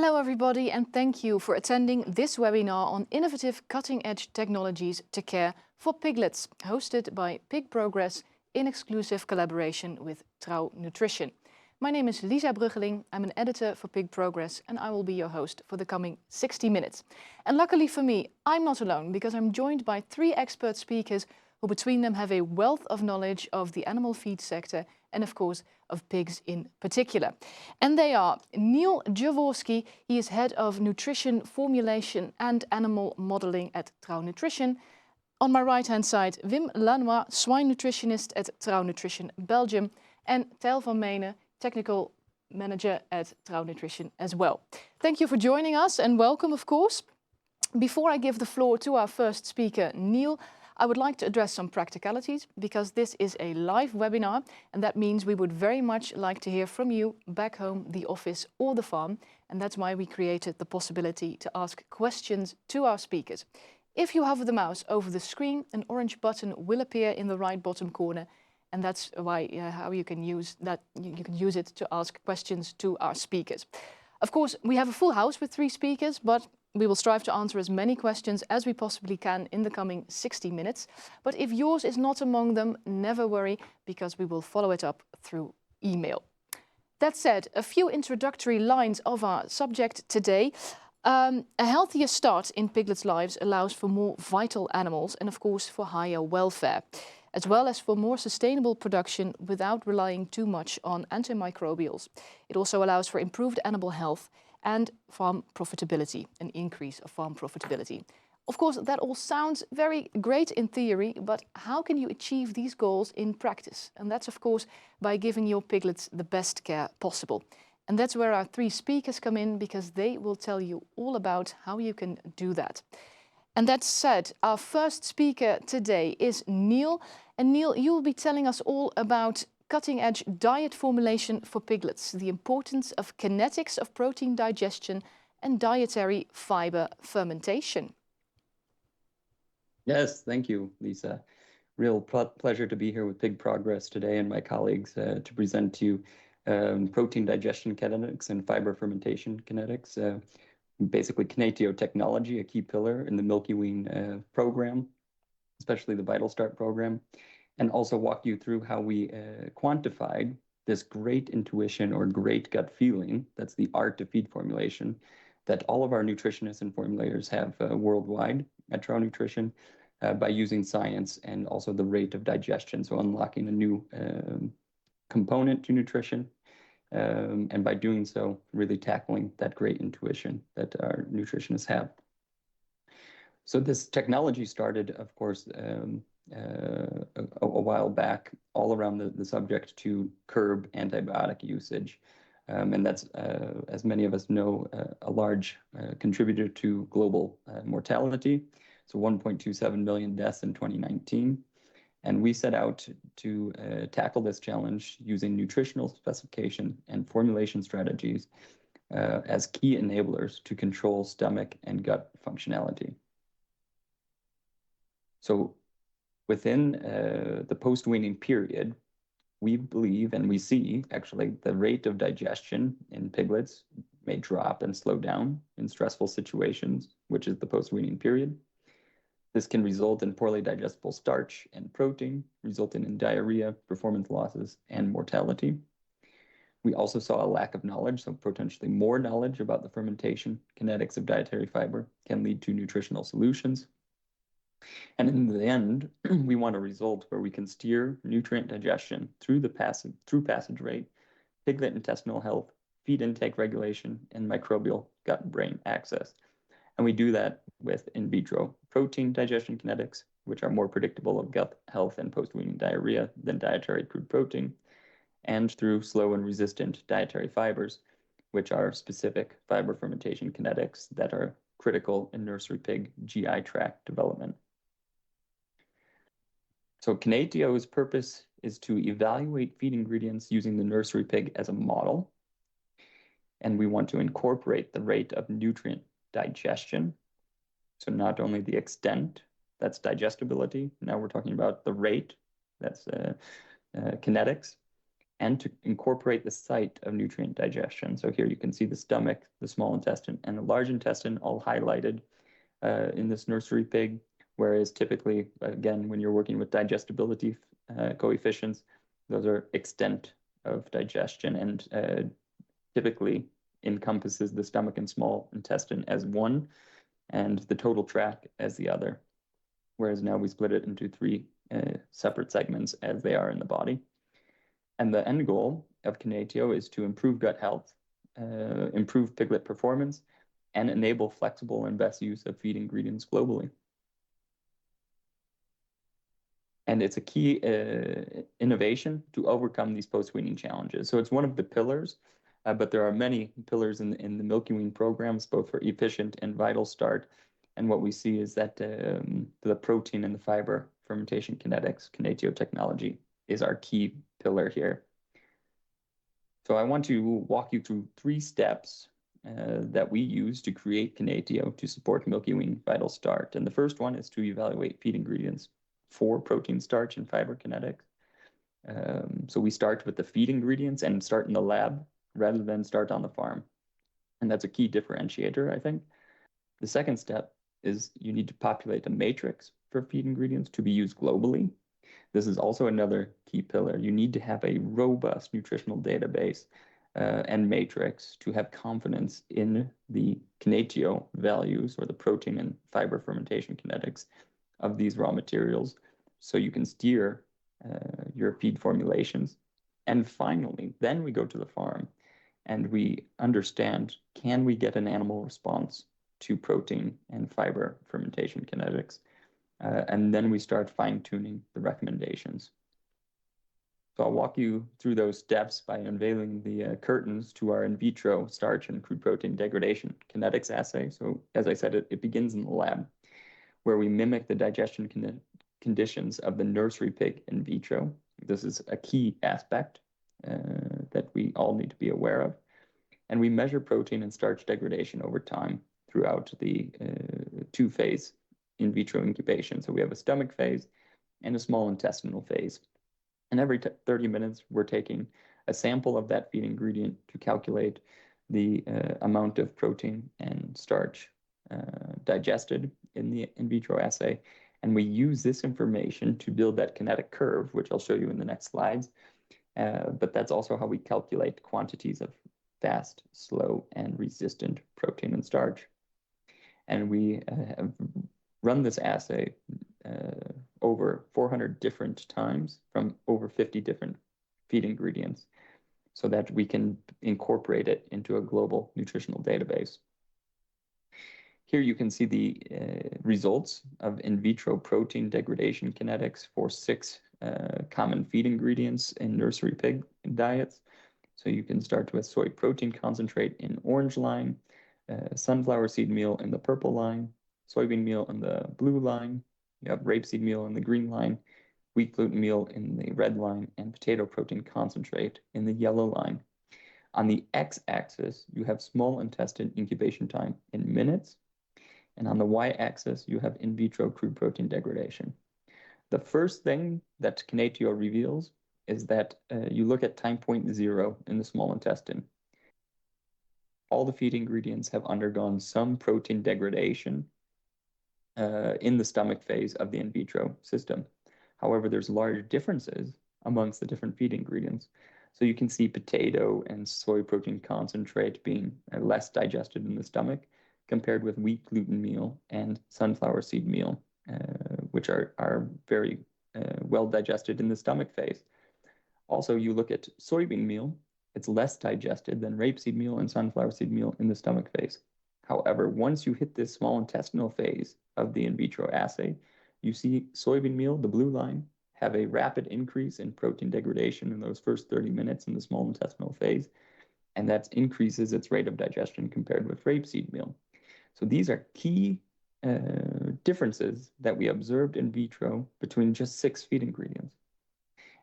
Hello everybody, and thank you for attending this webinar on innovative cutting-edge technologies to care for piglets, hosted by Pig Progress in exclusive collaboration with Trouw Nutrition. My name is Lisa Bruggeling, I'm an editor for Pig Progress, and I will be your host for the coming 60 minutes. And luckily for me, I'm not alone, because I'm joined by three expert speakers who between them have a wealth of knowledge of the animal feed sector and of course of pigs in particular. And they are Neil Jaworski, he is head of nutrition formulation and animal modeling at Trouw Nutrition. On my right hand side, Wim Lanois, swine nutritionist at Trouw Nutrition Belgium, and Tijl van Menen, technical manager at Trouw Nutrition as well. Thank you for joining us and welcome, of course. Before I give the floor to our first speaker, Neil, I would like to address some practicalities because this is a live webinar, and that means we would very much like to hear from you back home, the office or the farm, and that's why we created the possibility to ask questions to our speakers. If you hover the mouse over the screen, an orange button will appear in the right bottom corner, and that's why how you can use that. You can use it to ask questions to our speakers. Of course, we have a full house with 3 speakers, but we will strive to answer as many questions as we possibly can in the coming 60 minutes. But if yours is not among them, never worry, because we will follow it up through email. That said, a few introductory lines of our subject today. A healthier start in piglets' lives allows for more vital animals and of course for higher welfare, as well as for more sustainable production without relying too much on antimicrobials. It also allows for improved animal health and farm profitability, an increase of farm profitability. Of course, that all sounds very great in theory, but how can you achieve these goals in practice? And that's of course by giving your piglets the best care possible. And that's where our 3 speakers come in, because they will tell you all about how you can do that. And that said, our first speaker today is Neil. And Neil, you will be telling us all about cutting-edge diet formulation for piglets, the importance of kinetics of protein digestion and dietary fiber fermentation. Yes, thank you, Lisa. Real pleasure to be here with Pig Progress today and my colleagues to present to you protein digestion kinetics and fiber fermentation kinetics. Basically, Kinetio technology, a key pillar in the Milkiwean program, especially the Vital Start program, and also walk you through how we quantified this great intuition or great gut feeling, that's the art of feed formulation, that all of our nutritionists and formulators have worldwide at Trouw Nutrition by using science and also the rate of digestion, so unlocking a new component to nutrition, and by doing so, really tackling that great intuition that our nutritionists have. So this technology started, of course, a while back, all around the subject to curb antibiotic usage. And that's, as many of us know, a large contributor to global mortality. So 1.27 million deaths in 2019. And we set out to tackle this challenge using nutritional specification and formulation strategies as key enablers to control stomach and gut functionality. So within the post-weaning period, we believe and we see actually the rate of digestion in piglets may drop and slow down in stressful situations, which is the post-weaning period. This can result in poorly digestible starch and protein, resulting in diarrhea, performance losses, and mortality. We also saw a lack of knowledge, so potentially more knowledge about the fermentation kinetics of dietary fiber can lead to nutritional solutions. And in the end, we want a result where we can steer nutrient digestion through passage rate, piglet intestinal health, feed intake regulation, and microbial gut-brain access. And we do that with in vitro protein digestion kinetics, which are more predictable of gut health and post-weaning diarrhea than dietary crude protein, and through slow and resistant dietary fibers, which are specific fiber fermentation kinetics that are critical in nursery pig GI tract development. So Kinetio's purpose is to evaluate feed ingredients using the nursery pig as a model. And we want to incorporate the rate of nutrient digestion. So not only the extent, that's digestibility. Now we're talking about the rate, that's kinetics. and to incorporate the site of nutrient digestion. So here you can see the stomach, the small intestine, and the large intestine all highlighted in this nursery pig, whereas typically, again, when you're working with digestibility coefficients, those are extent of digestion and typically encompasses the stomach and small intestine as one and the total tract as the other, whereas now we split it into three separate segments as they are in the body. And the end goal of Kinetio is to improve gut health, improve piglet performance, and enable flexible and best use of feed ingredients globally. And it's a key innovation to overcome these post-weaning challenges. So it's one of the pillars, but there are many pillars in the Milkiwean programs, both for efficient and vital start. And what we see is that the protein and the fiber fermentation kinetics, Kinetio technology, is our key pillar here. So I want to walk you through 3 steps that we use to create Kinetio to support Milkiwean vital start. And the first one is to evaluate feed ingredients for protein, starch, and fiber kinetics. So we start with the feed ingredients and start in the lab rather than start on the farm. And that's a key differentiator, I think. The second step is you need to populate a matrix for feed ingredients to be used globally. This is also another key pillar. You need to have a robust nutritional database and matrix to have confidence in the Kinetio values or the protein and fiber fermentation kinetics of these raw materials so you can steer your feed formulations. And finally, then we go to the farm and we understand, can we get an animal response to protein and fiber fermentation kinetics? And then we start fine-tuning the recommendations. So I'll walk you through those steps by unveiling the curtains to our in vitro starch and crude protein degradation kinetics assay. So as I said, it begins in the lab, where we mimic the digestion conditions of the nursery pig in vitro. This is a key aspect that we all need to be aware of. And we measure protein and starch degradation over time throughout the 2-phase in vitro incubation. So we have a stomach phase and a small intestinal phase. And every 30 minutes, we're taking a sample of that feed ingredient to calculate the amount of protein and starch digested in the in vitro assay. And we use this information to build that kinetic curve, which I'll show you in the next slides. But that's also how we calculate quantities of fast, slow, and resistant protein and starch. And we have run this assay over 400 different times from over 50 different feed ingredients so that we can incorporate it into a global nutritional database. Here you can see the results of in vitro protein degradation kinetics for 6 common feed ingredients in nursery pig diets. So you can start with soy protein concentrate in orange line, sunflower seed meal in the purple line, soybean meal in the blue line, you have rapeseed meal in the green line, wheat gluten meal in the red line, and potato protein concentrate in the yellow line. On the x-axis, you have small intestine incubation time in minutes, and on the y-axis, you have in vitro crude protein degradation. The first thing that Kinetio reveals is that you look at time point 0 in the small intestine. All the feed ingredients have undergone some protein degradation in the stomach phase of the in vitro system. However, there's large differences amongst the different feed ingredients. So you can see potato and soy protein concentrate being less digested in the stomach compared with wheat gluten meal and sunflower seed meal, which are very well digested in the stomach phase. Also, you look at soybean meal, it's less digested than rapeseed meal and sunflower seed meal in the stomach phase. However, once you hit this small intestinal phase of the in vitro assay, you see soybean meal, the blue line, have a rapid increase in protein degradation in those first 30 minutes in the small intestinal phase, and that increases its rate of digestion compared with rapeseed meal. So these are key differences that we observed in vitro between just 6 feed ingredients.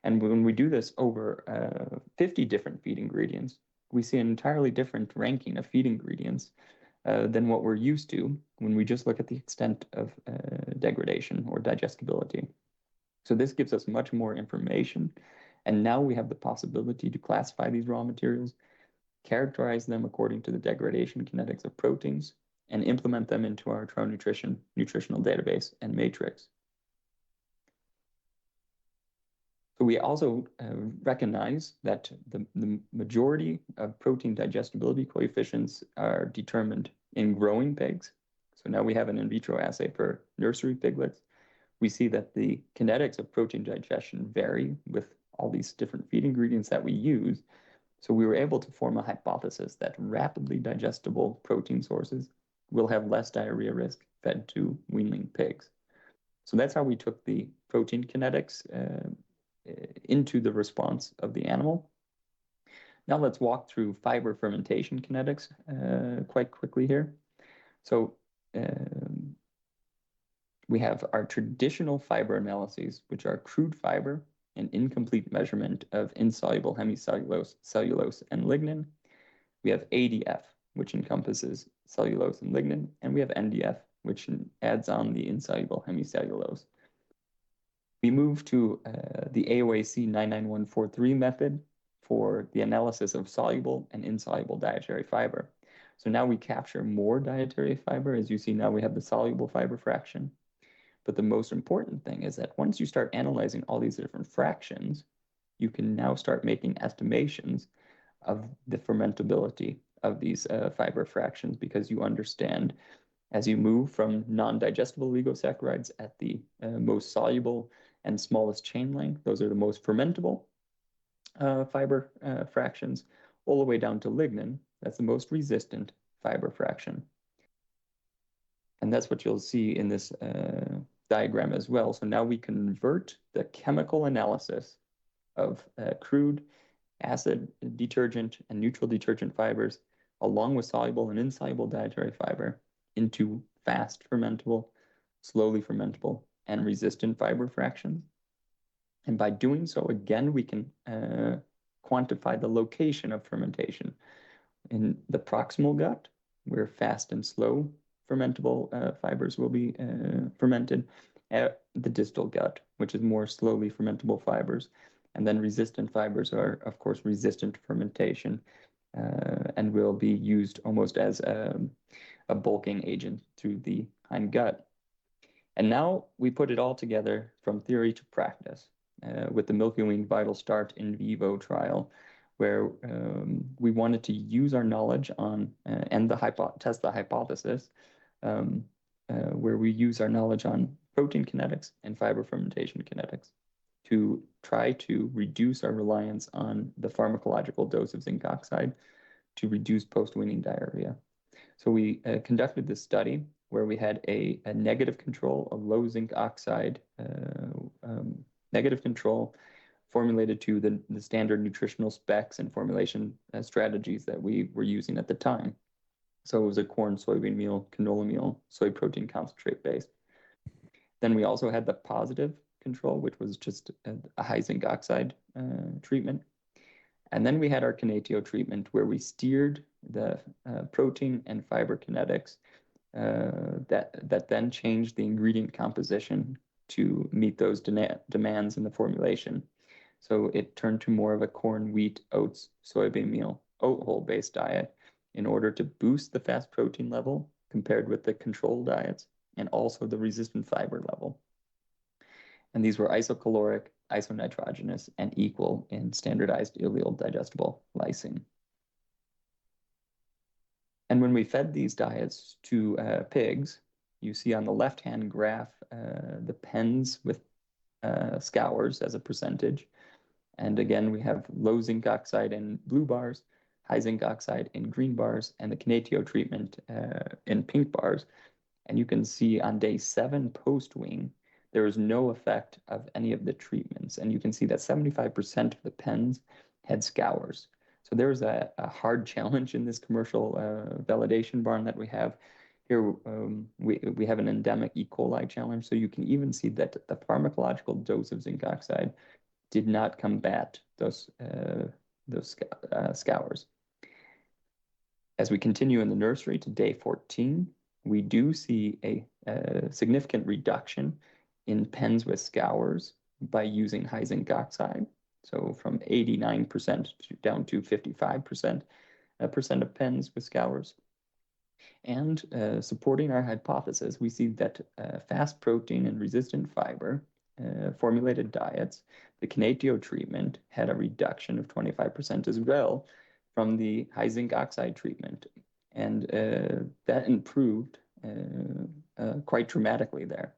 And when we do this over 50 different feed ingredients, we see an entirely different ranking of feed ingredients than what we're used to when we just look at the extent of degradation or digestibility. So this gives us much more information And now we have the possibility to classify these raw materials, characterize them according to the degradation kinetics of proteins, and implement them into our Trow nutritional database and matrix. So we also recognize that the majority of protein digestibility coefficients are determined in growing pigs. So now we have an in vitro assay for nursery piglets. We see that the kinetics of protein digestion vary with all these different feed ingredients that we use. So we were able to form a hypothesis that rapidly digestible protein sources will have less diarrhea risk fed to weanling pigs. So that's how we took the protein kinetics into the response of the animal. Now let's walk through fiber fermentation kinetics quite quickly here. So we have our traditional fiber analyses, which are crude fiber and incomplete measurement of insoluble hemicellulose, cellulose, and lignin. We have ADF, which encompasses cellulose and lignin, and we have NDF, which adds on the insoluble hemicellulose. We move to the AOAC 99143 method for the analysis of soluble and insoluble dietary fiber. So now we capture more dietary fiber. As you see, now we have the soluble fiber fraction. But the most important thing is that once you start analyzing all these different fractions, you can now start making estimations of the fermentability of these fiber fractions, because you understand as you move from non-digestible oligosaccharides at the most soluble and smallest chain length, those are the most fermentable fiber fractions, all the way down to lignin, that's the most resistant fiber fraction. And that's what you'll see in this diagram as well. So now we convert the chemical analysis of crude, acid, detergent, and neutral detergent fibers, along with soluble and insoluble dietary fiber, into fast fermentable, slowly fermentable, and resistant fiber fractions. And by doing so, again, we can quantify the location of fermentation. In the proximal gut, where fast and slow fermentable fibers will be fermented, at the distal gut, which is more slowly fermentable fibers. And then resistant fibers are, of course, resistant to fermentation and will be used almost as a bulking agent through the hindgut. And now we put it all together from theory to practice with the Milkiwean Vital Start in vivo trial, where we wanted to use our knowledge on and test the hypothesis, where we use our knowledge on protein kinetics and fiber fermentation kinetics to try to reduce our reliance on the pharmacological dose of zinc oxide to reduce post-weaning diarrhea. So we conducted this study where we had a negative control, a low zinc oxide negative control formulated to the standard nutritional specs and formulation strategies that we were using at the time. So it was a corn, soybean meal, canola meal, soy protein concentrate base. Then we also had the positive control, which was just a high zinc oxide treatment. And then we had our kinetio treatment, where we steered the protein and fiber kinetics that then changed the ingredient composition to meet those demands in the formulation. So it turned to more of a corn, wheat, oats, soybean meal, oat hull-based diet in order to boost the fast protein level compared with the control diets, and also the resistant fiber level. And these were isocaloric, isonitrogenous, and equal in standardized ileal digestible lysine. And when we fed these diets to pigs, you see on the left-hand graph the pens with scours as a percentage. And again, we have low zinc oxide in blue bars, high zinc oxide in green bars, and the kinetio treatment in pink bars. And you can see on day 7 post-wean, there is no effect of any of the treatments. And you can see that 75% of the pens had scours. So there was a hard challenge in this commercial validation barn that we have. Here we have an endemic E. coli challenge. So you can even see that the pharmacological dose of zinc oxide did not combat those scours. As we continue in the nursery to day 14, we do see a significant reduction in pens with scours by using high zinc oxide. So from 89% down to 55% of pens with scours. And supporting our hypothesis, we see that fast protein and resistant fiber formulated diets, the Kinetio treatment had a reduction of 25% as well from the high zinc oxide treatment. And that improved quite dramatically there.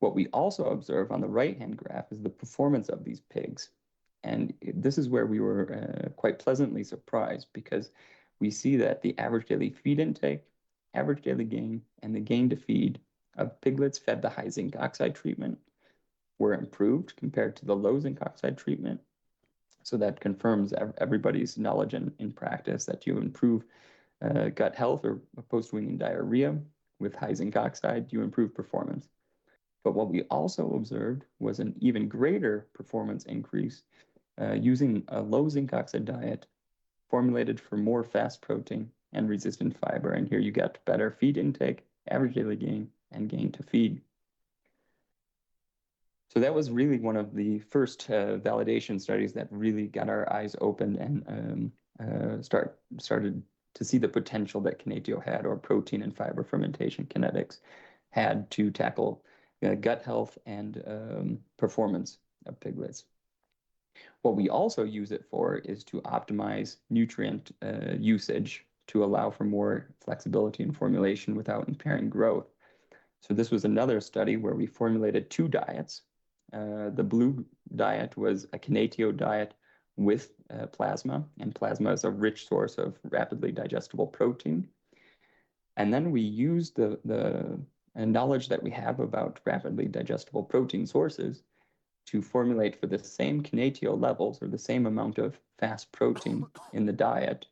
What we also observe on the right-hand graph is the performance of these pigs. And this is where we were quite pleasantly surprised, because we see that the average daily feed intake, average daily gain, and the gain to feed of piglets fed the high zinc oxide treatment were improved compared to the low zinc oxide treatment. So that confirms everybody's knowledge in practice that you improve gut health or post-weaning diarrhea with high zinc oxide, you improve performance. But what we also observed was an even greater performance increase using a low zinc oxide diet formulated for more fast protein and resistant fiber. And here you get better feed intake, average daily gain, and gain to feed. So that was really one of the first validation studies that really got our eyes open and started to see the potential that Kinetio had, or protein and fiber fermentation kinetics had, to tackle gut health and performance of piglets. What we also use it for is to optimize nutrient usage to allow for more flexibility in formulation without impairing growth. So this was another study where we formulated two diets. The blue diet was a Kinetio diet with plasma, and plasma is a rich source of rapidly digestible protein. And then we used the knowledge that we have about rapidly digestible protein sources to formulate for the same Kinetio levels, or the same amount of fast protein in the diet,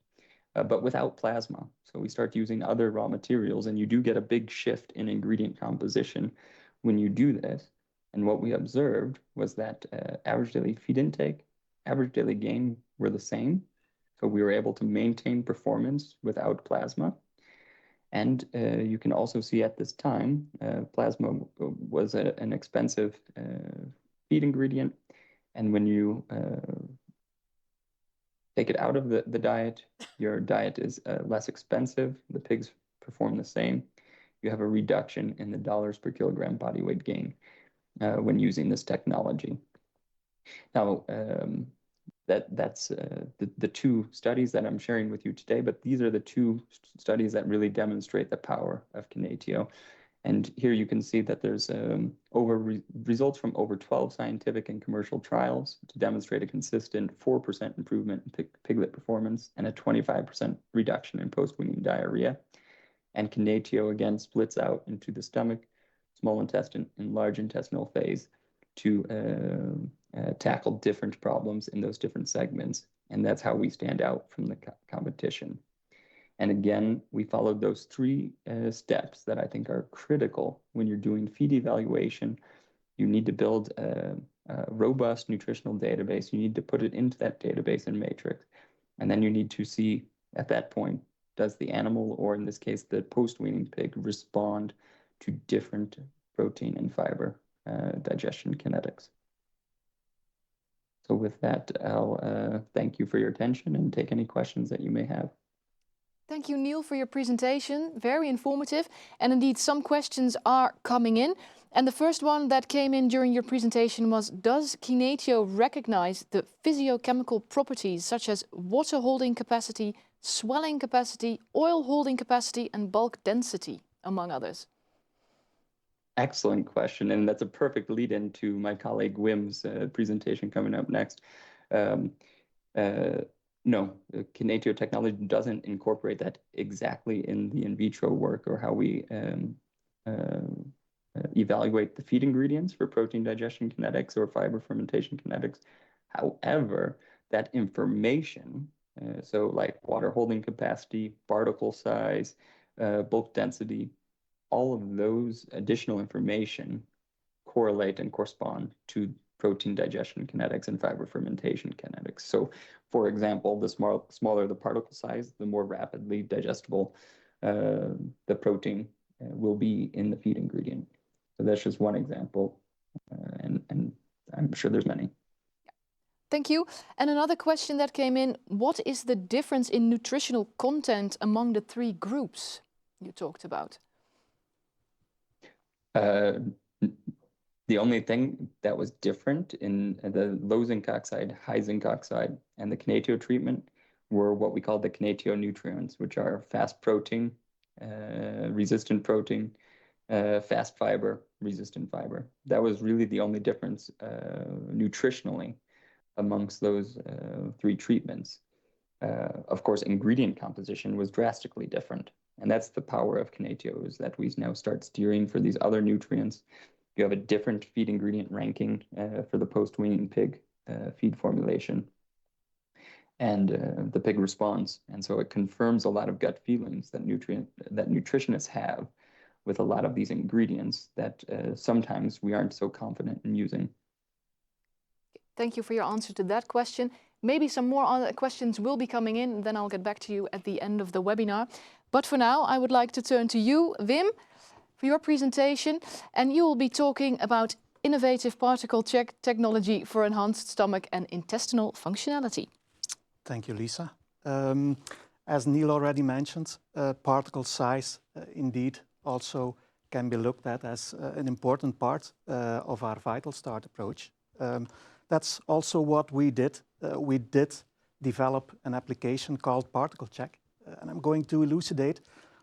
but without plasma. So we start using other raw materials, and you do get a big shift in ingredient composition when you do this. And what we observed was that average daily feed intake, average daily gain were the same. So we were able to maintain performance without plasma. And you can also see at this time, plasma was an expensive feed ingredient. And when you take it out of the diet, your diet is less expensive. The pigs perform the same. You have a reduction in the dollars per kilogram body weight gain when using this technology. Now, that's the two studies that I'm sharing with you today, but these are the two studies that really demonstrate the power of Kinetio. And here you can see that there's results from over 12 scientific and commercial trials to demonstrate a consistent 4% improvement in piglet performance and a 25% reduction in post-weaning diarrhea. And Kinetio again splits out into the stomach, small intestine, and large intestinal phase to tackle different problems in those different segments. And that's how we stand out from the competition. And again, we followed those three steps that I think are critical when you're doing feed evaluation. You need to build a robust nutritional database. You need to put it into that database and matrix. And then you need to see at that point, does the animal, or in this case, the post-weaning pig, respond to different protein and fiber digestion kinetics. So with that, I'll thank you for your attention and take any questions that you may have. Thank you, Neil, for your presentation. Very informative. And indeed, some questions are coming in. And the first one that came in during your presentation was, does Kinetio recognize the physiochemical properties such as water holding capacity, swelling capacity, oil holding capacity, and bulk density, among others? Excellent question. And that's a perfect lead into my colleague Wim's presentation coming up next. No, Kinetio technology doesn't incorporate that exactly in the in vitro work, or how we evaluate the feed ingredients for protein digestion kinetics or fiber fermentation kinetics. However, that information, so like water holding capacity, particle size, bulk density, all of those additional information correlate and correspond to protein digestion kinetics and fiber fermentation kinetics. So, for example, the smaller the particle size, the more rapidly digestible the protein will be in the feed ingredient. So that's just one example, and I'm sure there's many. Thank you. And another question that came in, what is the difference in nutritional content among the three groups you talked about? The only thing that was different in the low zinc oxide, high zinc oxide, and the kinetio treatment were what we call the kinetio nutrients, which are fast protein, resistant protein, fast fiber, resistant fiber. That was really the only difference nutritionally amongst those three treatments. Of course, ingredient composition was drastically different. And that's the power of kinetio, is that we now start steering for these other nutrients. You have a different feed ingredient ranking for the post-weaning pig feed formulation and the pig response. And so it confirms a lot of gut feelings that nutritionists have with a lot of these ingredients that sometimes we aren't so confident in using. Thank you for your answer to that question. Maybe some more other questions will be coming in, then I'll get back to you at the end of the webinar. But for now, I would like to turn to you, Wim, for your presentation, and you will be talking about innovative particle check technology for enhanced stomach and intestinal functionality. Thank you, Lisa. As Neil already mentioned, particle size indeed also can be looked at as an important part of our Vital Start approach. That's also what we did. We did develop an application called Particle Check, and I'm going to elucidate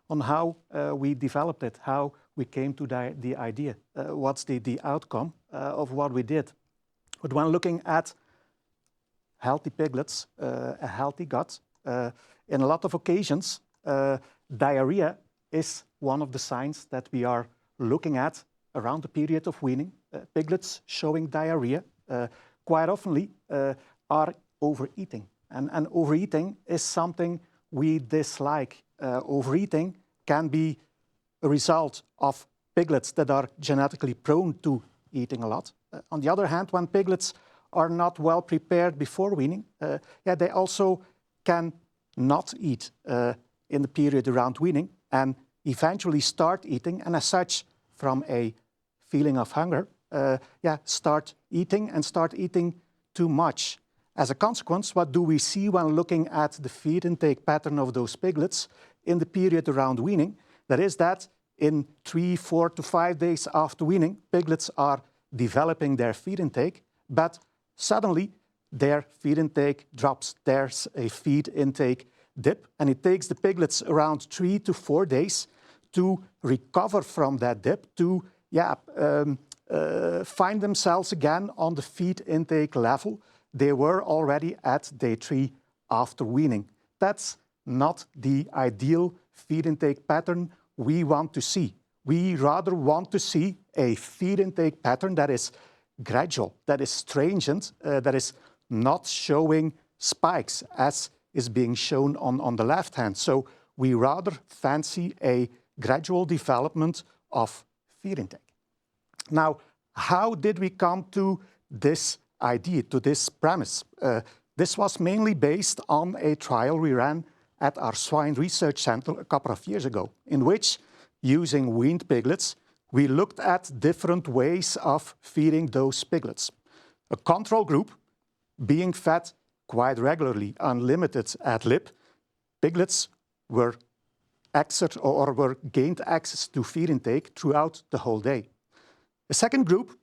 on how we developed it, how we came to the idea, what's the outcome of what we did. But when looking at healthy piglets, a healthy gut, in a lot of occasions, diarrhea is one of the signs that we are looking at around the period of weaning. Piglets showing diarrhea quite often are overeating. And overeating is something we dislike. Overeating can be a result of piglets that are genetically prone to eating a lot. On the other hand, when piglets are not well prepared before weaning, they also can not eat in the period around weaning and eventually start eating, and as such, from a feeling of hunger, start eating too much. As a consequence, what do we see when looking at the feed intake pattern of those piglets in the period around weaning? That is that in 3, 4 to 5 days after weaning, piglets are developing their feed intake, but suddenly their feed intake drops. There's a feed intake dip, and it takes the piglets around 3 to 4 days to recover from that dip, to find themselves again on the feed intake level they were already at day 3 after weaning. That's not the ideal feed intake pattern we want to see. We rather want to see a feed intake pattern that is gradual, that is stringent, that is not showing spikes as is being shown on the left hand. So we rather fancy a gradual development of feed intake. Now, how did we come to this idea, to this premise? This was mainly based on a trial we ran at our swine research center a couple of years ago, in which, using weaned piglets, we looked at different ways of feeding those piglets. A control group being fed quite regularly, unlimited ad lib, piglets were gained access to feed intake throughout the whole day. The second group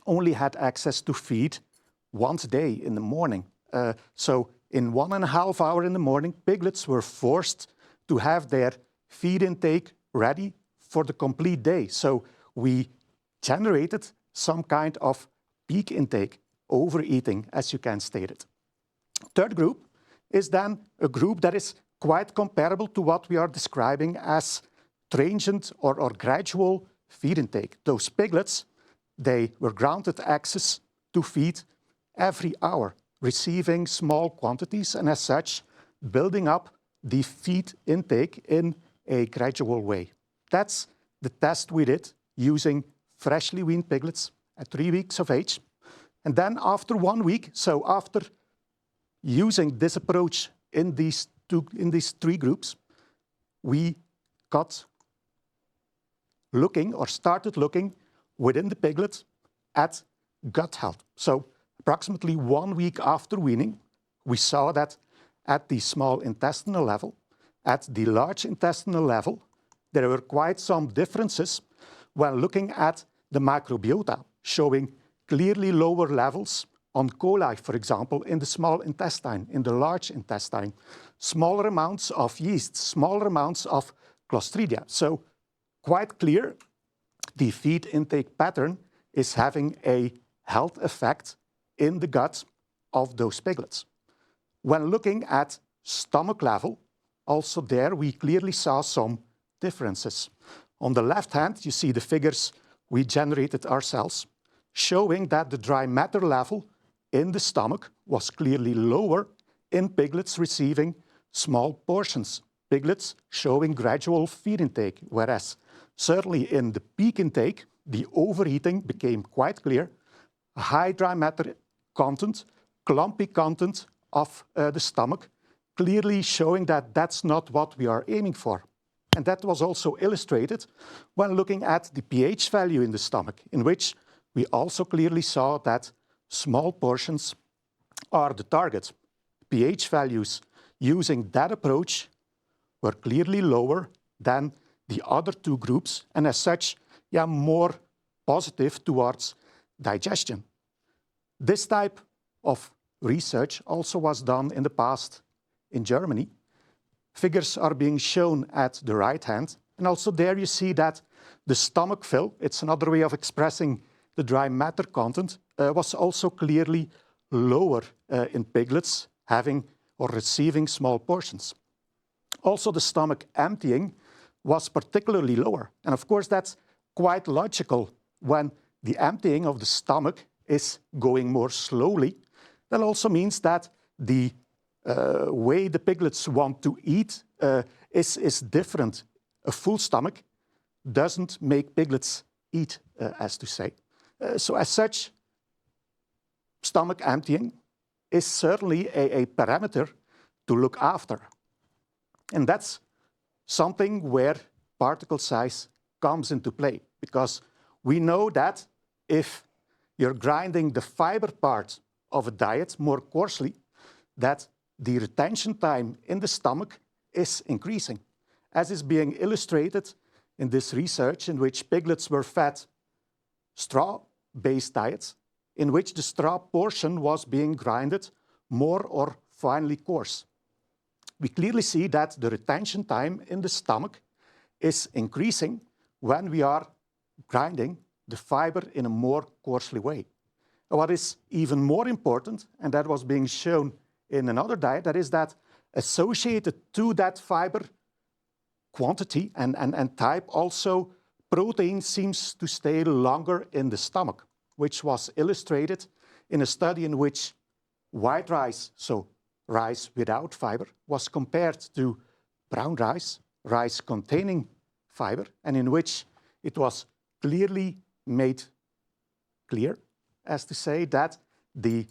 only had access to feed once a day in the morning. So in 1.5 hours in the morning, piglets were forced to have their feed intake ready for the complete day. So we generated some kind of peak intake, overeating, as you can state it. Third group is then a group that is quite comparable to what we are describing as transient or gradual feed intake. Those piglets, they were granted access to feed every hour, receiving small quantities, and as such, building up the feed intake in a gradual way. That's the test we did using freshly weaned piglets at 3 weeks of age. And then after 1 week, so after using this approach in these 3 groups, we started looking within the piglet at gut health. So approximately 1 week after weaning, we saw that at the small intestinal level, at the large intestinal level, there were quite some differences when looking at the microbiota, showing clearly lower levels on coli, for example, in the small intestine, in the large intestine, smaller amounts of yeast, smaller amounts of Clostridia. So quite clear, the feed intake pattern is having a health effect in the gut of those piglets. When looking at stomach level, also there we clearly saw some differences. On the left hand, you see the figures we generated ourselves, showing that the dry matter level in the stomach was clearly lower in piglets receiving small portions, piglets showing gradual feed intake, whereas certainly in the peak intake, the overeating became quite clear, a high dry matter content, clumpy content of the stomach, clearly showing that that's not what we are aiming for. And that was also illustrated when looking at the pH value in the stomach, in which we also clearly saw that small portions are the target. pH values using that approach were clearly lower than the other two groups, and as such, more positive towards digestion. This type of research also was done in the past in Germany. Figures are being shown at the right hand, and also there you see that the stomach fill, it's another way of expressing the dry matter content, was also clearly lower in piglets having or receiving small portions. Also the stomach emptying was particularly lower, and of course that's quite logical when the emptying of the stomach is going more slowly. That also means that the way the piglets want to eat is different. A full stomach doesn't make piglets eat, as to say. So as such, stomach emptying is certainly a parameter to look after. And that's something where particle size comes into play, because we know that if you're grinding the fiber part of a diet more coarsely, that the retention time in the stomach is increasing, as is being illustrated in this research in which piglets were fed straw-based diets, in which the straw portion was being grinded more or finely coarse. We clearly see that the retention time in the stomach is increasing when we are grinding the fiber in a more coarsely way. What is even more important, and that was being shown in another diet, that is that associated to that fiber quantity and type, also protein seems to stay longer in the stomach, which was illustrated in a study in which white rice, so rice without fiber, was compared to brown rice, rice containing fiber, and in which it was clearly made clear, as to say, that the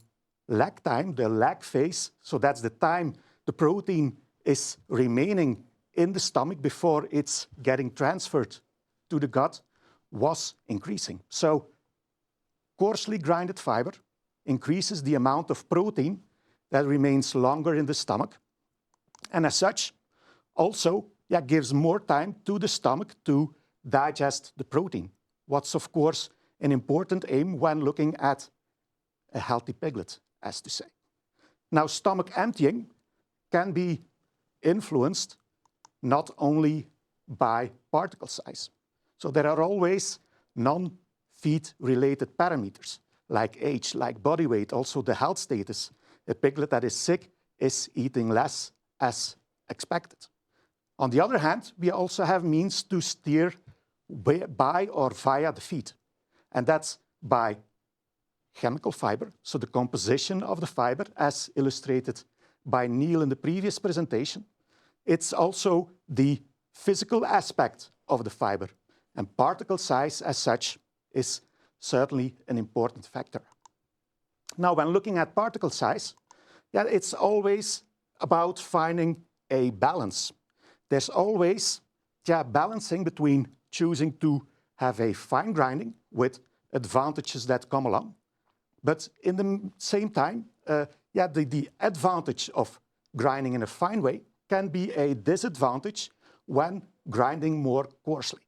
lag time, the lag phase, so that's the time the protein is remaining in the stomach before it's getting transferred to the gut, was increasing. So coarsely grinded fiber increases the amount of protein that remains longer in the stomach, and as such also gives more time to the stomach to digest the protein. What's of course an important aim when looking at a healthy piglet, as to say. Now, stomach emptying can be influenced not only by particle size. So there are always non-feed related parameters like age, like body weight, also the health status. A piglet that is sick is eating less as expected. On the other hand, we also have means to steer by or via the feed, and that's by chemical fiber, so the composition of the fiber as illustrated by Neil in the previous presentation. It's also the physical aspect of the fiber, and particle size as such is certainly an important factor. Now, when looking at particle size, it's always about finding a balance. There's always balancing between choosing to have a fine grinding with advantages that come along, But in the same time, the advantage of grinding in a fine way can be a disadvantage when grinding more coarsely.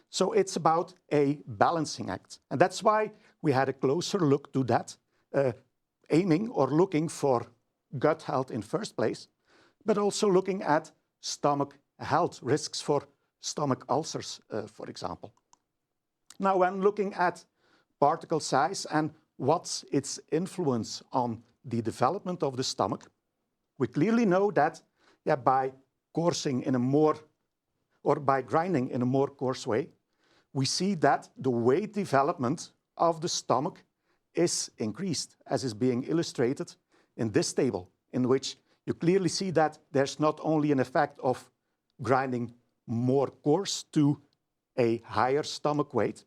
So it's about a balancing act. And that's why we had a closer look to that, aiming or looking for gut health in first place, but also looking at stomach health, risks for stomach ulcers, for example. Now, when looking at particle size and what's its influence on the development of the stomach, we clearly know that by coursing in a more, or by grinding in a more coarse way, we see that the weight development of the stomach is increased, as is being illustrated in this table, in which you clearly see that there's not only an effect of grinding more coarse to a higher stomach weight,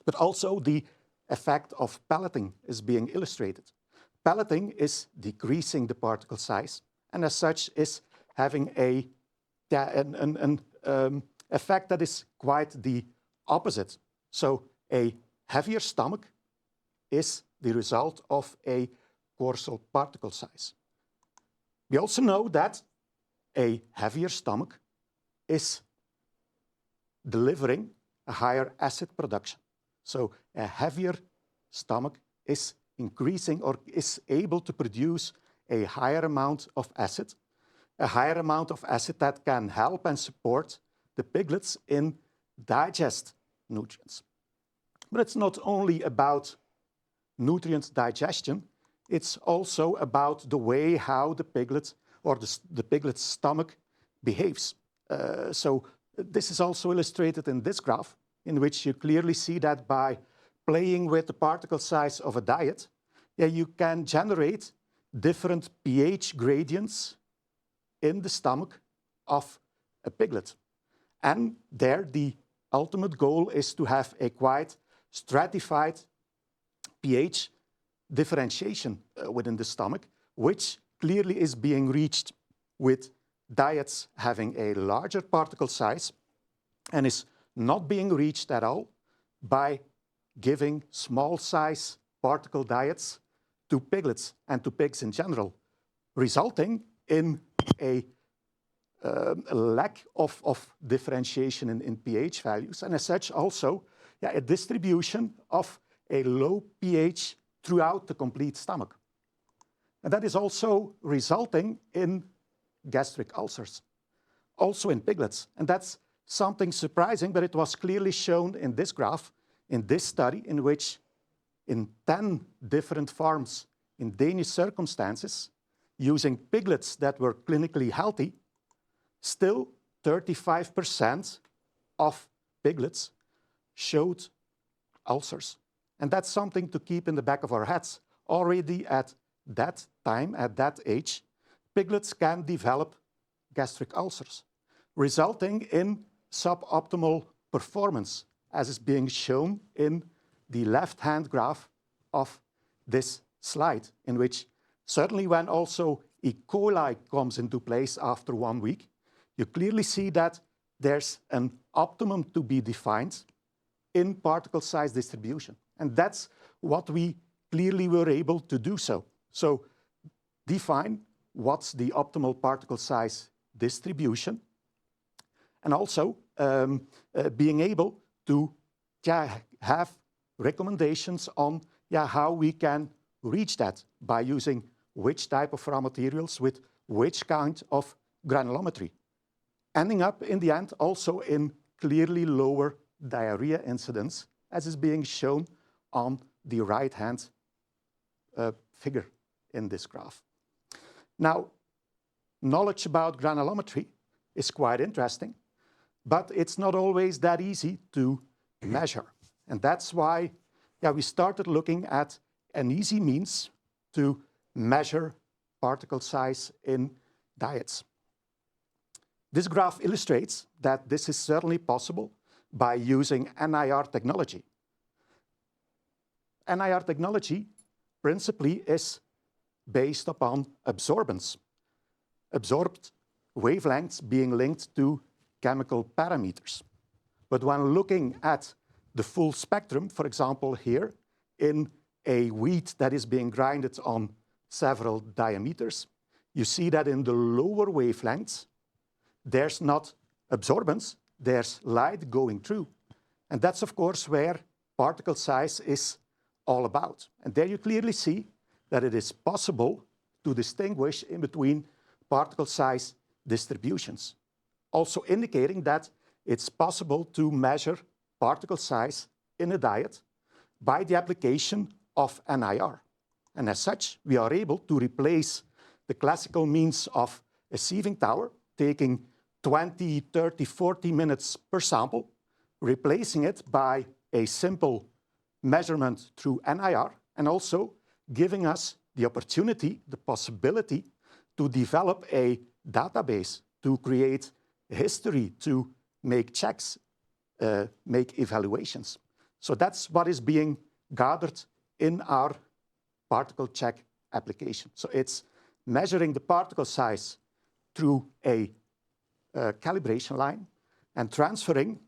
but also the effect of pelleting is being illustrated. Pelleting is decreasing the particle size, and as such is having an effect that is quite the opposite. So a heavier stomach is the result of a coarsal particle size. We also know that a heavier stomach is delivering a higher acid production. So a heavier stomach is increasing or is able to produce a higher amount of acid that can help and support the piglets in digest nutrients. But it's not only about nutrient digestion, it's also about the way how the piglet or the piglet's stomach behaves. So this is also illustrated in this graph, in which you clearly see that by playing with the particle size of a diet, you can generate different pH gradients in the stomach of a piglet. And there the ultimate goal is to have a quite stratified pH differentiation within the stomach, which clearly is being reached with diets having a larger particle size and is not being reached at all by giving small size particle diets to piglets and to pigs in general, resulting in a lack of differentiation in pH values, and as such also a distribution of a low pH throughout the complete stomach. And that is also resulting in gastric ulcers, also in piglets. And that's something surprising, but it was clearly shown in this graph, in this study, in which in 10 different farms in Danish circumstances, using piglets that were clinically healthy, still 35% of piglets showed ulcers. And that's something to keep in the back of our heads. Already at that time, at that age, piglets can develop gastric ulcers, resulting in suboptimal performance, as is being shown in the left-hand graph of this slide, in which certainly when also E. coli comes into place after 1 week, you clearly see that there's an optimum to be defined in particle size distribution. And that's what we clearly were able to do so. So define what's the optimal particle size distribution, and also being able to have recommendations on how we can reach that by using which type of raw materials with which kind of granulometry, ending up in the end also in clearly lower diarrhea incidence, as is being shown on the right-hand figure in this graph. Now, knowledge about granulometry is quite interesting, but it's not always that easy to measure. And that's why we started looking at an easy means to measure particle size in diets. This graph illustrates that this is certainly possible by using NIR technology. NIR technology principally is based upon absorbance, absorbed wavelengths being linked to chemical parameters. But when looking at the full spectrum, for example here, in a wheat that is being grinded on several diameters, you see that in the lower wavelengths, there's not absorbance, there's light going through. And that's, of course, where particle size is all about. And there you clearly see that it is possible to distinguish in between particle size distributions, also indicating that it's possible to measure particle size in a diet by the application of NIR. And as such, we are able to replace the classical means of a sieving tower, taking 20, 30, 40 minutes per sample, replacing it by a simple measurement through NIR, and also giving us the opportunity, the possibility to develop a database, to create history, to make checks, make evaluations. So that's what is being gathered in our particle check application. So it's measuring the particle size through a calibration line and transferring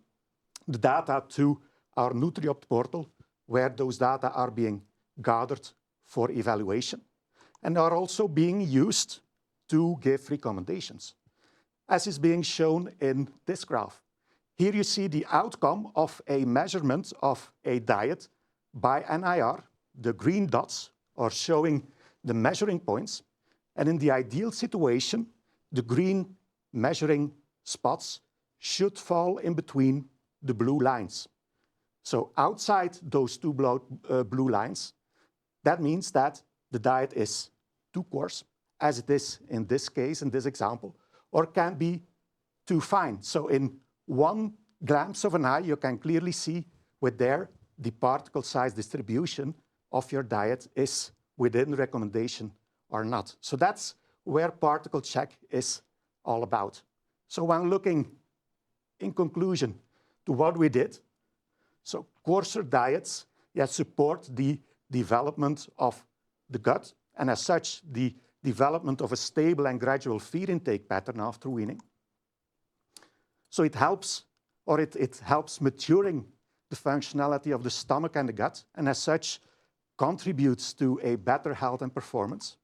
the data to our NutriOpt portal, where those data are being gathered for evaluation and are also being used to give recommendations, as is being shown in this graph. Here you see the outcome of a measurement of a diet by NIR. The green dots are showing the measuring points, and in the ideal situation, the green measuring spots should fall in between the blue lines. So outside those two blue lines, that means that the diet is too coarse, as it is in this case, in this example, or can be too fine. So in one glance of an eye, you can clearly see whether the particle size distribution of your diet is within recommendation or not. So that's where particle check is all about. So when looking in conclusion to what we did, so coarser diets support the development of the gut, and as such, the development of a stable and gradual feed intake pattern after weaning. So it helps maturing the functionality of the stomach and the gut, and as such, contributes to a better health and performance.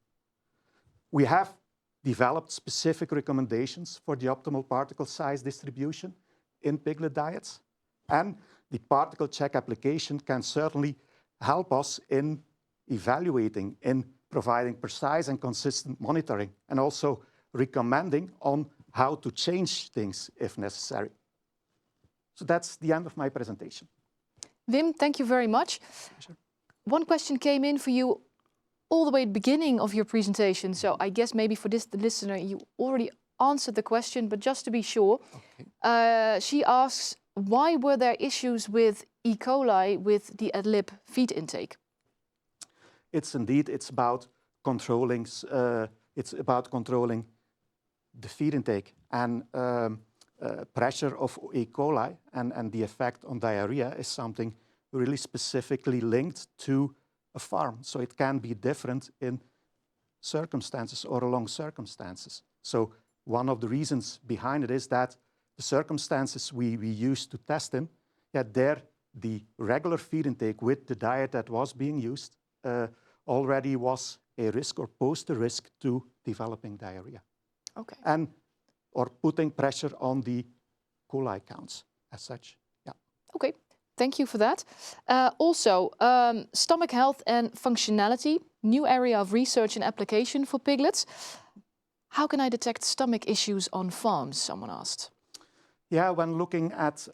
We have developed specific recommendations for the optimal particle size distribution in piglet diets, and the particle check application can certainly help us in evaluating, in providing precise and consistent monitoring, and also recommending on how to change things if necessary. So that's the end of my presentation. Wim, thank you very much. Sure. One question came in for you all the way at the beginning of your presentation. So I guess maybe for this, the listener, you already answered the question, but just to be sure, okay. She asks, why were there issues with E. coli with the ad-lib feed intake? It's about controlling. It's about controlling the feed intake, and pressure of E. coli and the effect on diarrhea is something really specifically linked to a farm. So it can be different in circumstances or along circumstances. So one of the reasons behind it is that the circumstances we used to test in, there the regular feed intake with the diet that was being used already was a risk or posed a risk to developing diarrhea. Okay. And or putting pressure on the coli counts as such. Yeah. Okay, thank you for that. Also, stomach health and functionality, new area of research and application for piglets. How can I detect stomach issues on farms, someone asked? Yeah, when looking at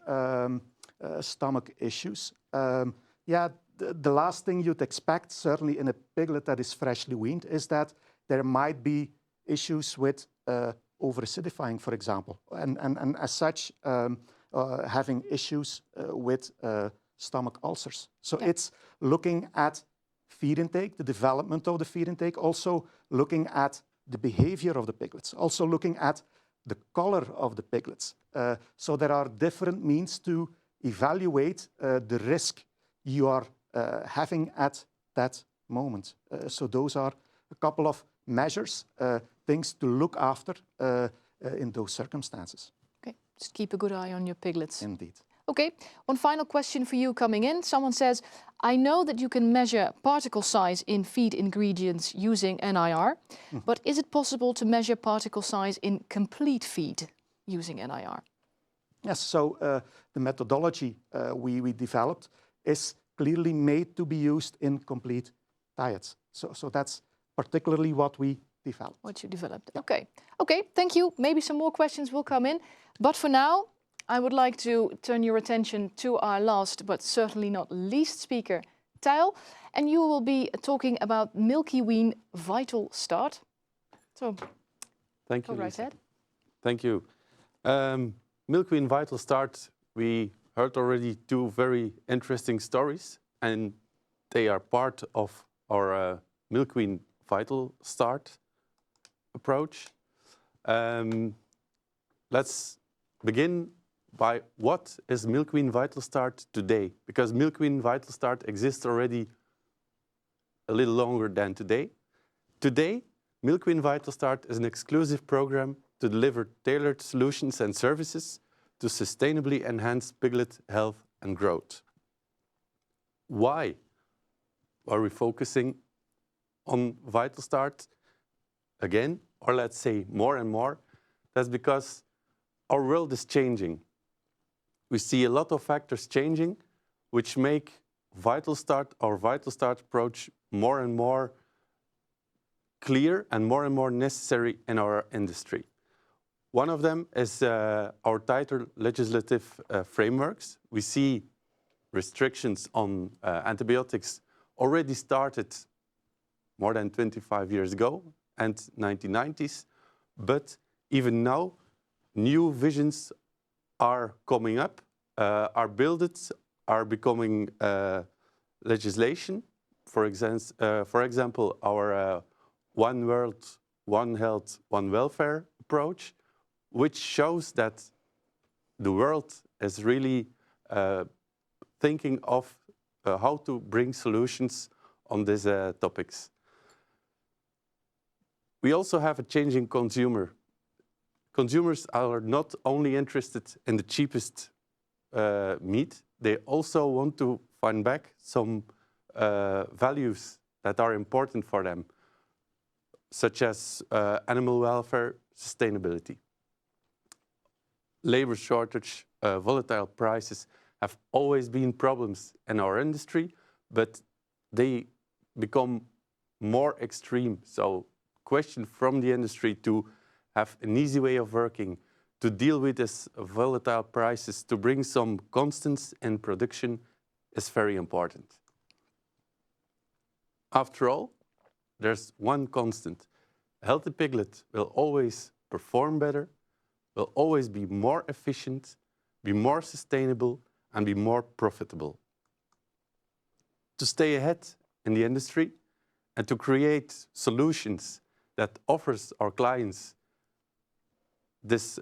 stomach issues, the last thing you'd expect, certainly in a piglet that is freshly weaned, is that there might be issues with over-acidifying, for example, and as such, having issues with stomach ulcers. So it's looking at feed intake, the development of the feed intake, also looking at the behavior of the piglets, also looking at the color of the piglets. So there are different means to evaluate the risk you are having at that moment. So those are a couple of measures, things to look after in those circumstances. Okay, just keep a good eye on your piglets. Indeed. Okay, one final question for you coming in. Someone says, I know that you can measure particle size in feed ingredients using NIR, but is it possible to measure particle size in complete feed using NIR? Yes, so the methodology we developed is clearly made to be used in complete diets. So that's particularly what we developed. What you developed, okay. Okay, thank you. Maybe some more questions will come in. But for now, I would like to turn your attention to our last, but certainly not least speaker, Tijl. And you will be talking about Milkiwean Vital Start. So, Thank you, go right Lisa. ahead. Thank you. Milkiwean Vital Start, we heard already two very interesting stories, and they are part of our Milkiwean Vital Start approach. Let's begin by what is Milkiwean Vital Start today? Because Milkiwean Vital Start exists already a little longer than today. Today, Milkiwean Vital Start is an exclusive program to deliver tailored solutions and services to sustainably enhance piglet health and growth. Why are we focusing on Vital Start again, or let's say more and more? That's because our world is changing. We see a lot of factors changing, which make Vital Start, our Vital Start approach, more and more clear and more necessary in our industry. One of them is our tighter legislative frameworks. We see restrictions on antibiotics already started more than 25 years ago, and 1990s, but even now, new visions are coming up, are built, are becoming legislation. For example, our One World, One Health, One Welfare approach, which shows that the world is really thinking of how to bring solutions on these topics. We also have a changing consumer. Consumers are not only interested in the cheapest meat, they also want to find back some values that are important for them, such as animal welfare, sustainability. Labor shortage, volatile prices have always been problems in our industry, but they become more extreme. So, question from the industry to have an easy way of working, to deal with this volatile prices, to bring some constants in production is very important. After all, there's one constant. A healthy piglet will always perform better, will always be more efficient, be more sustainable, and be more profitable. To stay ahead in the industry and to create solutions that offers our clients these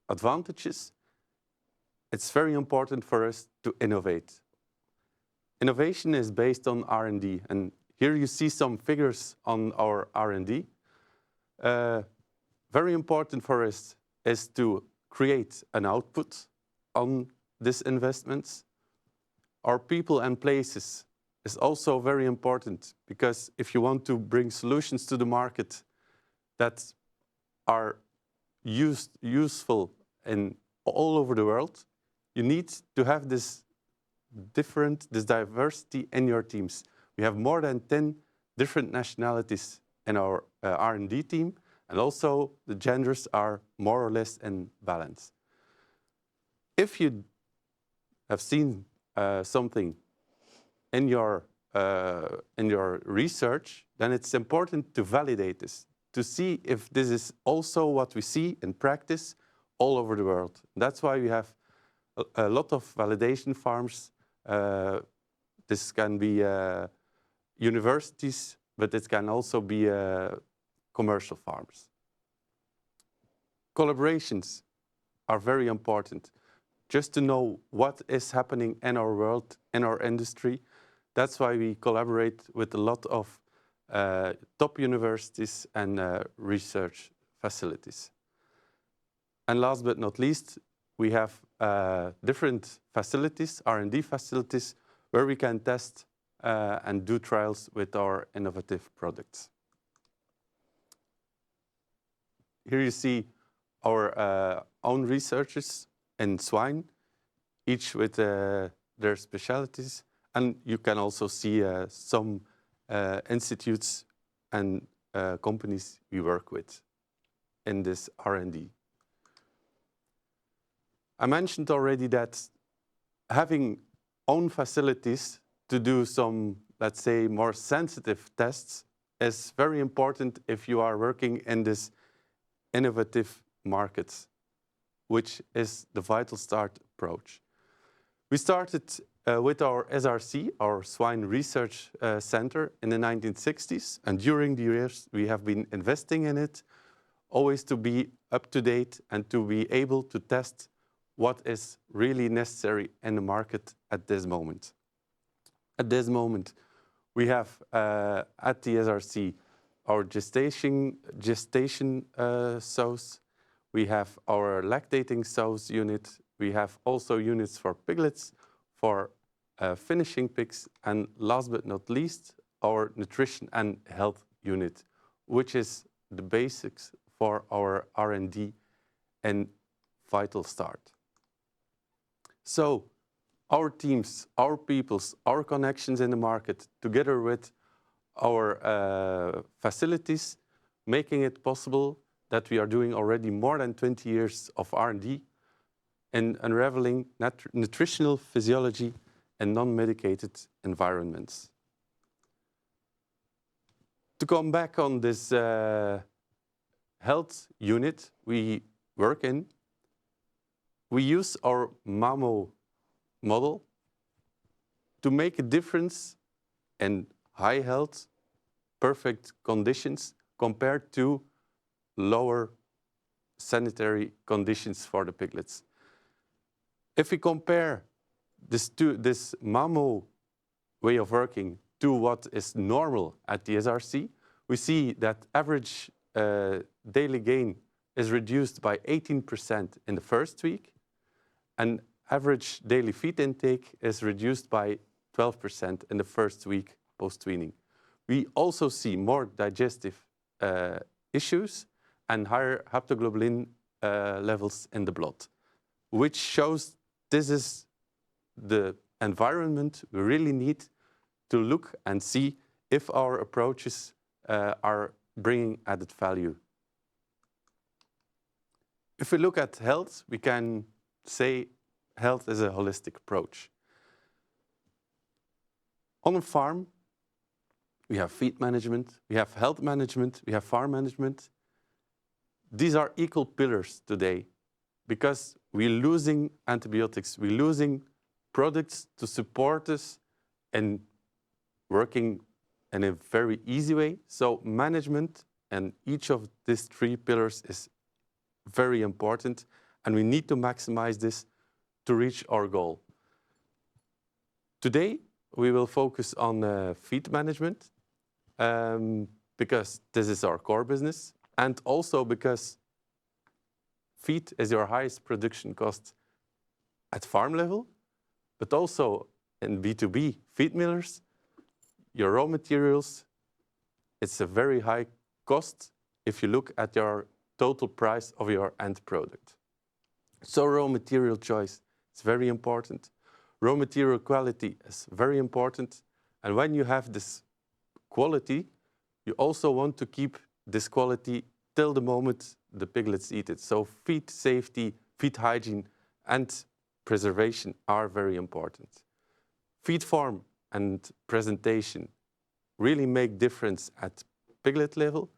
advantages, it's very important for us to innovate. Innovation is based on R&D, and here you see some figures on our R&D. Very important for us is to create an output on these investments. Our people and places is also very important, because if you want to bring solutions to the market that are useful in all over the world, you need to have this diversity in your teams. We have more than 10 different nationalities in our R&D team, and also the genders are more or less in balance. If you have seen something in your research, then it's important to validate this, to see if this is also what we see in practice all over the world. That's why we have a lot of validation farms. This can be universities, but it can also be commercial farms. Collaborations are very important. Just to know what is happening in our world, in our industry. That's why we collaborate with a lot of top universities and research facilities. And last but not least, we have different facilities, R&D facilities, where we can test and do trials with our innovative products. Here you see our own researchers in swine, each with their specialties. And you can also see some institutes and companies we work with in this R&D. I mentioned already that having own facilities to do some, let's say, more sensitive tests is very important if you are working in this innovative market, which is the Vital Start approach. We started with our SRC, our Swine Research Center, in the 1960s. And during the years, we have been investing in it, always to be up to date and to be able to test what is really necessary in the market at this moment. At this moment, we have at the SRC our gestation sows. We have our lactating sows unit. We have also units for piglets, for finishing pigs, and last but not least, our nutrition and health unit, which is the basics for our R&D and Vital Start. So our teams, our peoples, our connections in the market, together with our facilities, making it possible that we are doing already more than 20 years of R&D in unraveling nutritional physiology and non-medicated environments. To come back on this health unit we work in, we use our MAMO model to make a difference in high health, perfect conditions compared to lower sanitary conditions for the piglets. If we compare this MAMO way of working to what is normal at the SRC, we see that average daily gain is reduced by 18% in the first week, and average daily feed intake is reduced by 12% in the first week post-weaning. We also see more digestive issues and higher haptoglobulin levels in the blood, which shows this is the environment we really need to look and see if our approaches are bringing added value. If we look at health, we can say health is a holistic approach. On a farm, we have feed management, we have health management, we have farm management. These are equal pillars today because we're losing antibiotics, we're losing products to support us in working in a very easy way. So management and each of these three pillars is very important, and we need to maximize this to reach our goal. Today, we will focus on feed management because this is our core business, and also because feed is your highest production cost at farm level, but also in B2B feed millers, your raw materials, it's a very high cost if you look at your total price of your end product. So raw material choice is very important. Raw material quality is very important. And when you have this quality, you also want to keep this quality till the moment the piglets eat it. So feed safety, feed hygiene, and preservation are very important. Feed form and presentation really make difference at piglet level.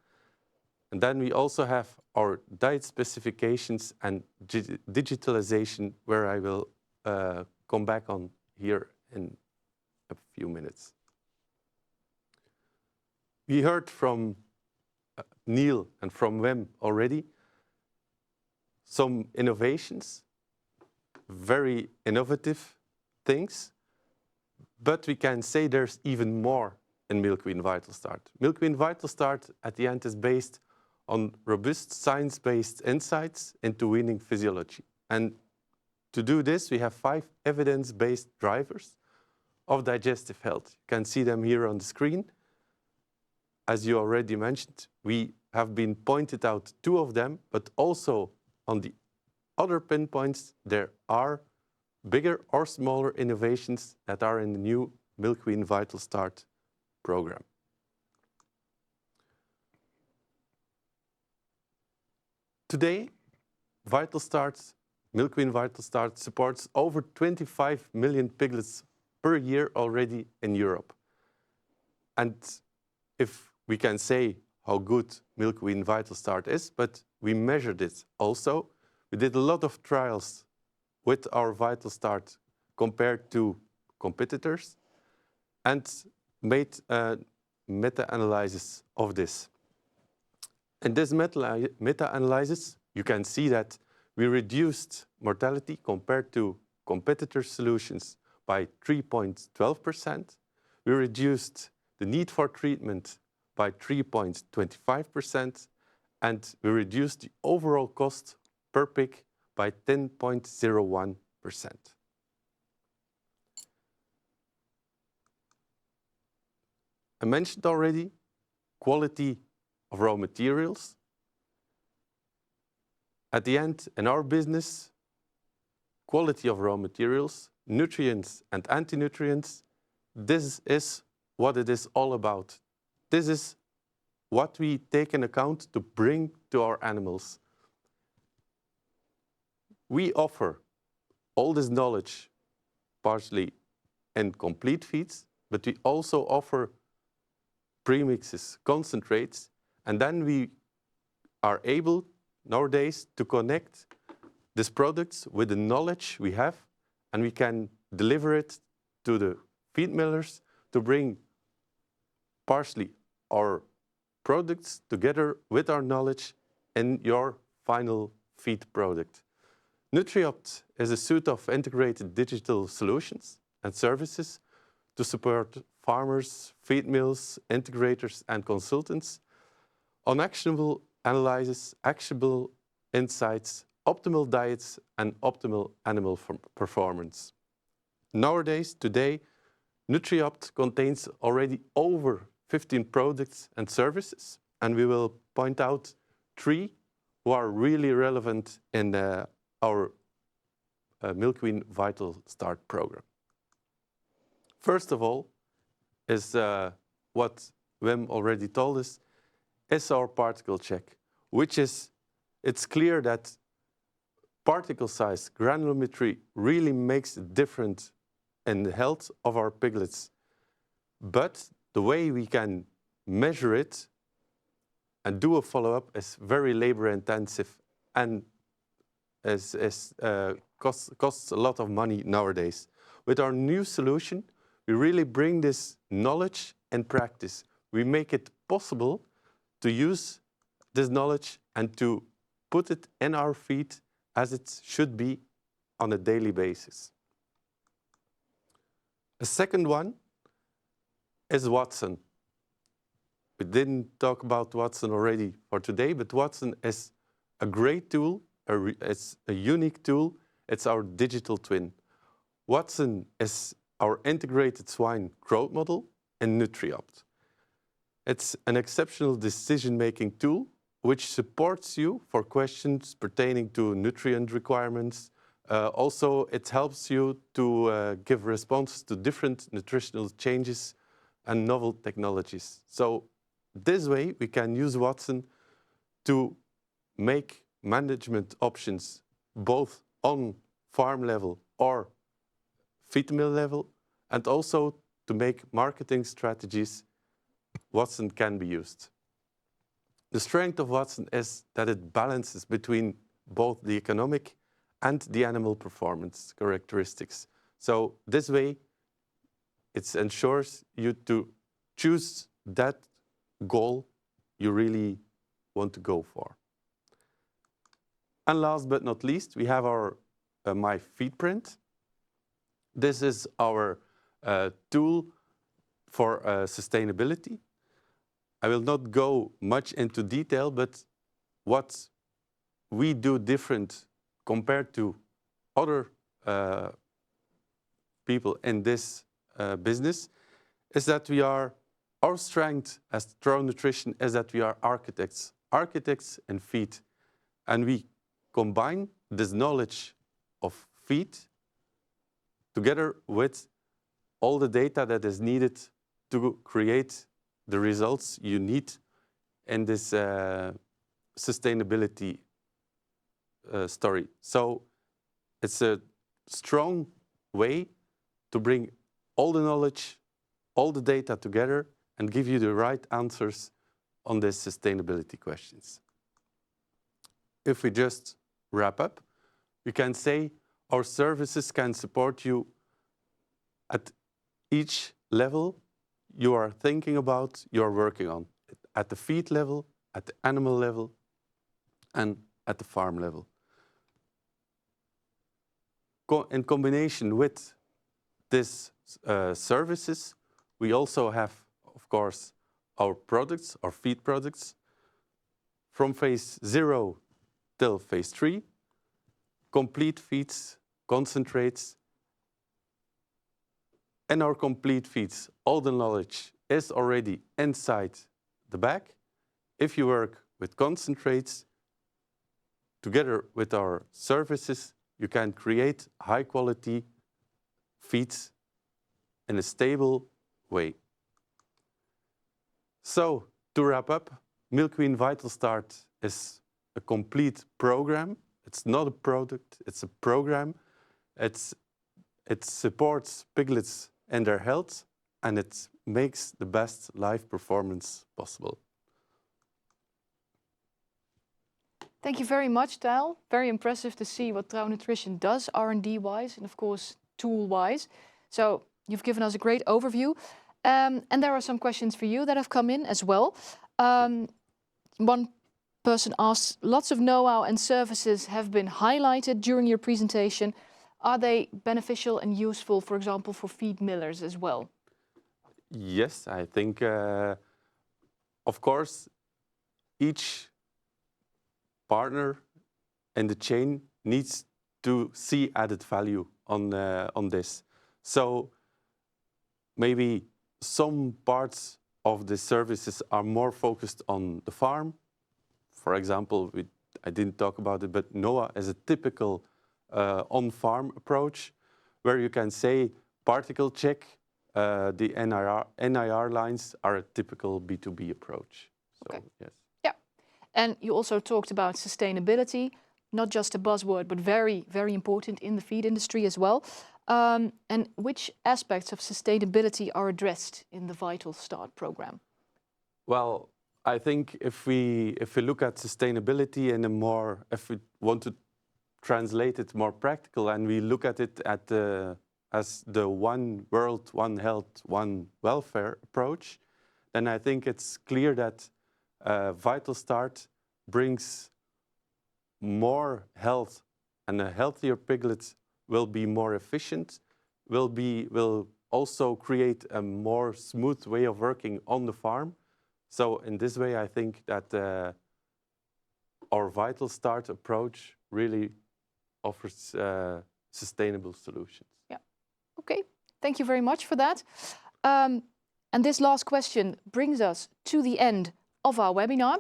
And then we also have our diet specifications and digitalization, where I will come back on here in a few minutes. We heard from Neil and from Wim already some innovations, very innovative things, but we can say there's even more in Milkiwean Vital Start. Milkiwean Vital Start at the end is based on robust science-based insights into weaning physiology. And to do this, we have 5 evidence-based drivers of digestive health. You can see them here on the screen. As you already mentioned, we have been pointed out 2 of them, but also on the other pinpoints, there are bigger or smaller innovations that are in the new Milkiwean Vital Start program. Today, Milkiwean Vital Start supports over 25 million piglets per year already in Europe. And if we can say how good Milkiwean Vital Start is, but we measured it also. We did a lot of trials with our Vital Start compared to competitors and made a meta-analysis of this. In this meta-analysis, you can see that we reduced mortality compared to competitor solutions by 3.12%. We reduced the need for treatment by 3.25%, and we reduced the overall cost per pig by 10.01%. I mentioned already quality of raw materials. At the end, in our business, quality of raw materials, nutrients and anti-nutrients, this is what it is all about. This is what we take in account to bring to our animals. We offer all this knowledge partially in complete feeds, but we also offer premixes, concentrates, and then we are able nowadays to connect these products with the knowledge we have, and we can deliver it to the feed millers to bring partially our products together with our knowledge in your final feed product. Nutriopt is a suite of integrated digital solutions and services to support farmers, feed mills, integrators, and consultants on actionable analysis, actionable insights, optimal diets, and optimal animal performance. Nowadays, today, Nutriopt contains already over 15 products and services, and we will point out 3 who are really relevant in our Milkiwean Vital Start program. First of all, is what Wim already told us, is our particle check, which is, it's clear that particle size, granulometry really makes a difference in the health of our piglets. But the way we can measure it and do a follow-up is very labor intensive and costs a lot of money nowadays. With our new solution, we really bring this knowledge and practice. We make it possible to use this knowledge and to put it in our feed as it should be on a daily basis. A second one is Watson. We didn't talk about Watson already for today, but Watson is a great tool, it's a unique tool. It's our digital twin. Watson is our integrated swine growth model in Nutriopt. It's an exceptional decision-making tool which supports you for questions pertaining to nutrient requirements. Also, it helps you to give responses to different nutritional changes and novel technologies. So this way, we can use Watson to make management options both on farm level or feed mill level, and also to make marketing strategies. Watson can be used. The strength of Watson is that it balances between both the economic and the animal performance characteristics. So this way, it ensures you to choose that goal you really want to go for. And last but not least, we have our My Feedprint. This is our tool for sustainability. I will not go much into detail, but what we do different compared to other people in this business is that our strength as Trau Nutrition is that we are architects in feed. And we combine this knowledge of feed together with all the data that is needed to create the results you need in this sustainability story. So it's a strong way to bring all the knowledge, all the data together and give you the right answers on these sustainability questions. If we just wrap up, we can say our services can support you at each level you are thinking about, you are working on, at the feed level, at the animal level, and at the farm level. In combination with these services, we also have, of course, our products, our feed products, from phase 0 till phase 3, complete feeds, concentrates, and our complete feeds, all the knowledge is already inside the bag. If you work with concentrates, together with our services, you can create high quality feeds in a stable way. So, to wrap up, Milkiwean Vital Start is a complete program. It's not a product, it's a program. It supports piglets and their health, and it makes the best life performance possible. Thank you very much, Tijl. Very impressive to see what Trau Nutrition does R&D-wise and, of course, tool-wise. So you've given us a great overview. And there are some questions for you that have come in as well. One person asks, lots of know-how and services have been highlighted during your presentation. Are they beneficial and useful, for example, for feed millers as well? Yes, I think, of course, each partner in the chain needs to see added value on this. So maybe some parts of the services are more focused on the farm. For example, I didn't talk about it, but NOAA is a typical on-farm approach where you can say particle check, the NIR lines are a typical B2B approach. So, okay. Yes. Yeah, and you also talked about sustainability, not just a buzzword, but very, very important in the feed industry as well. And which aspects of sustainability are addressed in the Vital Start program? Well, I think if we look at sustainability in a more, if we want to translate it more practical, and we look at it as the one world, one health, one welfare approach, then I think it's clear that Vital Start brings more health, and a healthier piglet will be more efficient, will also create a more smooth way of working on the farm. So in this way, I think that our Vital Start approach really offers sustainable solutions. Yeah, okay. Thank you very much for that. And this last question brings us to the end of our webinar.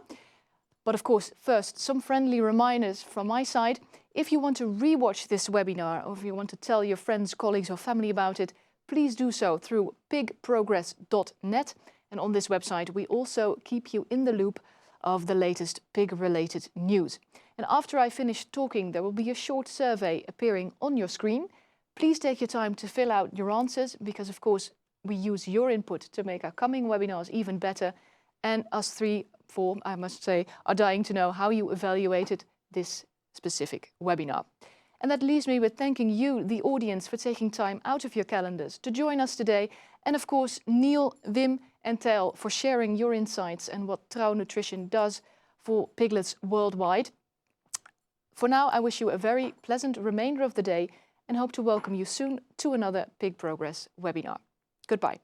But of course, first, some friendly reminders from my side. If you want to rewatch this webinar, or if you want to tell your friends, colleagues or family about it, please do so through pigprogress.net. And on this website, we also keep you in the loop of the latest pig-related news. And after I finish talking, there will be a short survey appearing on your screen. Please take your time to fill out your answers, because of course, we use your input to make our coming webinars even better. And us 3, 4, I must say, are dying to know how you evaluated this specific webinar. And that leaves me with thanking you, the audience, for taking time out of your calendars to join us today. And of course, Neil, Wim and Tijl for sharing your insights and what Trau Nutrition does for piglets worldwide. For now, I wish you a very pleasant remainder of the day and hope to welcome you soon to another Pig Progress webinar. Goodbye.